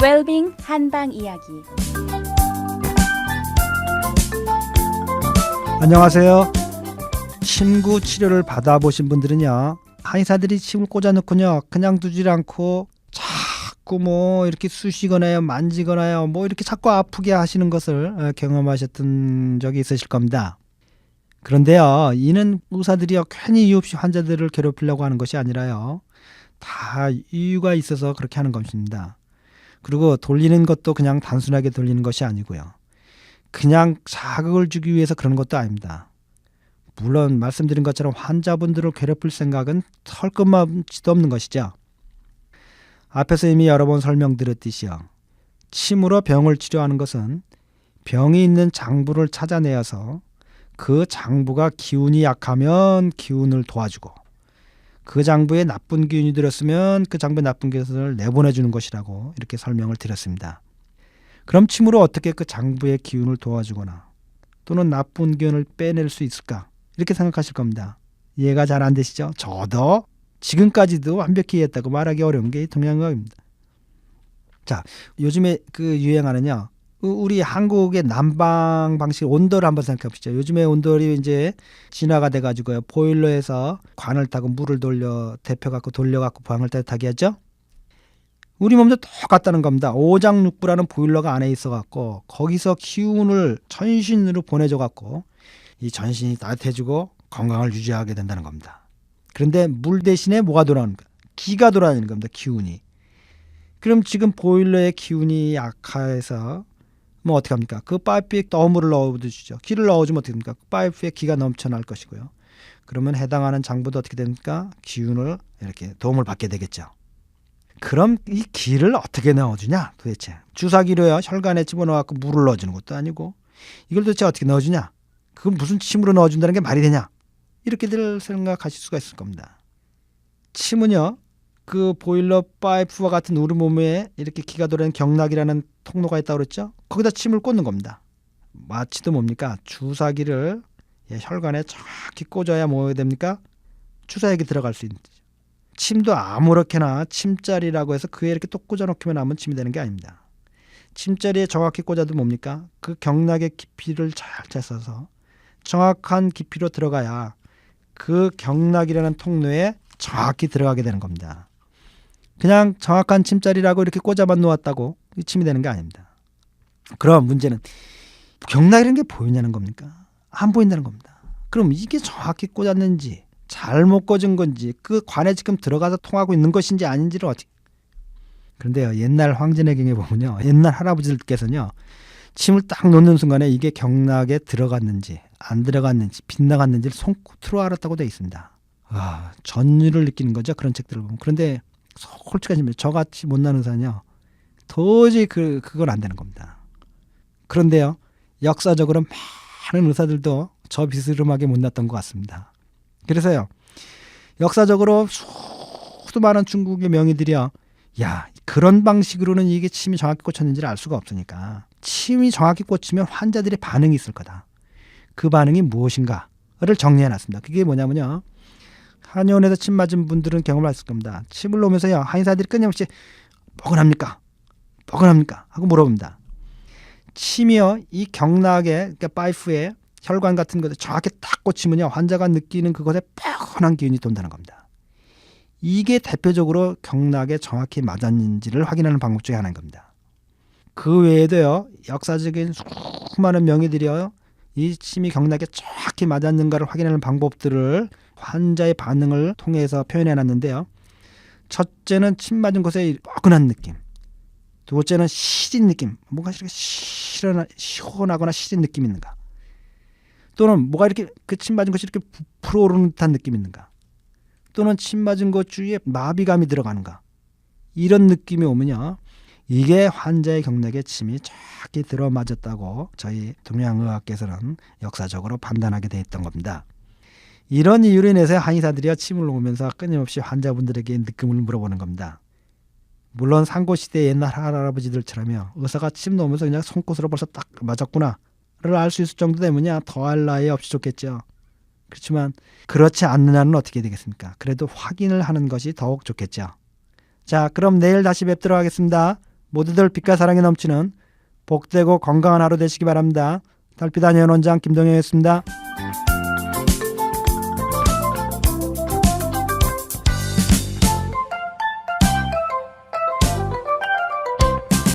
웰빙 한방 이야기. 안녕하세요. 침구 치료를 받아보신 분들은요, 한의사들이 침을 꽂아놓고요 그냥 두질 않고 자꾸 뭐 이렇게 쑤시거나요 만지거나요 뭐 이렇게 자꾸 아프게 하시는 것을 경험하셨던 적이 있으실 겁니다. 그런데요, 이는 의사들이요 괜히 이유 없이 환자들을 괴롭히려고 하는 것이 아니라요, 다 이유가 있어서 그렇게 하는 것입니다. 그리고 돌리는 것도 그냥 단순하게 돌리는 것이 아니고요, 그냥 자극을 주기 위해서 그런 것도 아닙니다. 물론 말씀드린 것처럼 환자분들을 괴롭힐 생각은 털끝만치도 없는 것이죠. 앞에서 이미 여러 번 설명드렸듯이요, 침으로 병을 치료하는 것은 병이 있는 장부를 찾아내어서 그 장부가 기운이 약하면 기운을 도와주고, 그 장부에 나쁜 기운이 들었으면 그 장부에 나쁜 기운을 내보내주는 것이라고 이렇게 설명을 드렸습니다. 그럼 침으로 어떻게 그 장부의 기운을 도와주거나 또는 나쁜 기운을 빼낼 수 있을까? 이렇게 생각하실 겁니다. 이해가 잘 안 되시죠? 저도 지금까지도 완벽히 이해했다고 말하기 어려운 게 동양의학입니다. 자, 요즘에 그 유행하는요, 우리 한국의 난방 방식 온돌을 한번 생각해 보시죠. 요즘에 온돌이 이제 진화가 돼가지고요, 보일러에서 관을 타고 물을 데펴갖고 돌려갖고 방을 따뜻하게 하죠. 우리 몸도 똑같다는 겁니다. 오장육부라는 보일러가 안에 있어갖고 거기서 기운을 전신으로 보내줘갖고 이 전신이 따뜻해지고 건강을 유지하게 된다는 겁니다. 그런데 물 대신에 뭐가 돌아오는 거야? 기가 돌아다니는 겁니다. 기운이. 그럼 지금 보일러의 기운이 약해서 뭐 어떻게 합니까? 그 파이프에 너물을 넣어주죠. 기를 넣어주면 어떻게 됩니까? 그 파이프에 기가 넘쳐날 것이고요. 그러면 해당하는 장부도 어떻게 됩니까? 기운을 이렇게 도움을 받게 되겠죠. 그럼 이 기를 어떻게 넣어주냐 도대체? 주사기로요 혈관에 집어넣어갖고 물을 넣어주는 것도 아니고 이걸 도대체 어떻게 넣어주냐? 그건 무슨 침으로 넣어준다는 게 말이 되냐? 이렇게들 생각하실 수가 있을 겁니다. 침은요, 그 보일러 파이프와 같은 우리 몸에 이렇게 기가 돌아다니는 경락이라는 통로가 있다고 그랬죠? 거기다 침을 꽂는 겁니다. 마치도 뭡니까? 주사기를 혈관에 정확히 꽂아야 뭐가 됩니까? 주사액이 들어갈 수 있는 거죠. 침도 아무렇게나 침자리라고 해서 그에 이렇게 또 꽂아놓기만 하면 침이 되는 게 아닙니다. 침자리에 정확히 꽂아도 뭡니까? 그 경락의 깊이를 잘 재서서 정확한 깊이로 들어가야 그 경락이라는 통로에 정확히 들어가게 되는 겁니다. 그냥 정확한 침자리라고 이렇게 꽂아만 놓았다고 침이 되는 게 아닙니다. 그럼 문제는 경락이라는 게 보이냐는 겁니까? 안 보인다는 겁니다. 그럼 이게 정확히 꽂았는지 잘못 꽂은 건지 그 관에 지금 들어가서 통하고 있는 것인지 아닌지를 어떻게. 그런데요, 옛날 황진애경에 보면요, 옛날 할아버지들께서는요, 침을 딱 놓는 순간에 이게 경락에 들어갔는지 안 들어갔는지 빗나갔는지를 손끝으로 알았다고 되어 있습니다. 전율을 느끼는 거죠, 그런 책들을 보면. 그런데 솔직하시면 저같이 못난 의사는요 도저히 그건 안 되는 겁니다. 그런데요, 역사적으로 많은 의사들도 저 비스름하게 못났던 것 같습니다. 그래서요, 역사적으로 수많은 중국의 명의들이요, 야, 그런 방식으로는 이게 침이 정확히 꽂혔는지를 알 수가 없으니까 침이 정확히 꽂히면 환자들의 반응이 있을 거다. 그 반응이 무엇인가를 정리해놨습니다. 그게 뭐냐면요, 한의원에서 침 맞은 분들은 경험을 하실 겁니다. 침을 놓으면서요, 한의사들이 끊임없이 뻐근합니까? 뻐근합니까? 하고 물어봅니다. 침이요, 이 경락에, 그러니까 파이프에 혈관 같은 것에 정확히 딱 꽂히면요, 환자가 느끼는 그것에 뻐근한 기운이 돈다는 겁니다. 이게 대표적으로 경락에 정확히 맞았는지를 확인하는 방법 중에 하나인 겁니다. 그 외에도요, 역사적인 수많은 명의들이요, 이 침이 경락에 정확히 맞았는가를 확인하는 방법들을 환자의 반응을 통해서 표현해놨는데요. 첫째는 침 맞은 곳에 뻐근한 느낌, 둘째는 시린 느낌, 뭔가 이렇게 시원하거나 시린 느낌이 있는가, 또는 뭐가 이렇게 그 침 맞은 곳이 이렇게 부풀어 오르는 듯한 느낌이 있는가, 또는 침 맞은 곳 주위에 마비감이 들어가는가, 이런 느낌이 오면요, 이게 환자의 경락에 침이 정확히 들어맞았다고 저희 동양의학계에서는 역사적으로 판단하게 돼 있던 겁니다. 이런 이유로 인해서 한의사들이 침을 놓으면서 끊임없이 환자분들에게 느낌을 물어보는 겁니다. 물론 상고시대 옛날 할아버지들처럼요, 의사가 침 놓으면서 그냥 손끝으로 벌써 딱 맞았구나를 알 수 있을 정도 되면요, 더할 나위 없이 좋겠죠. 그렇지만 그렇지 않는 한은 어떻게 되겠습니까? 그래도 확인을 하는 것이 더욱 좋겠죠. 자, 그럼 내일 다시 뵙도록 하겠습니다. 모두들 빛과 사랑이 넘치는 복되고 건강한 하루 되시기 바랍니다. 달빛 안녕 원장 김동영이었습니다.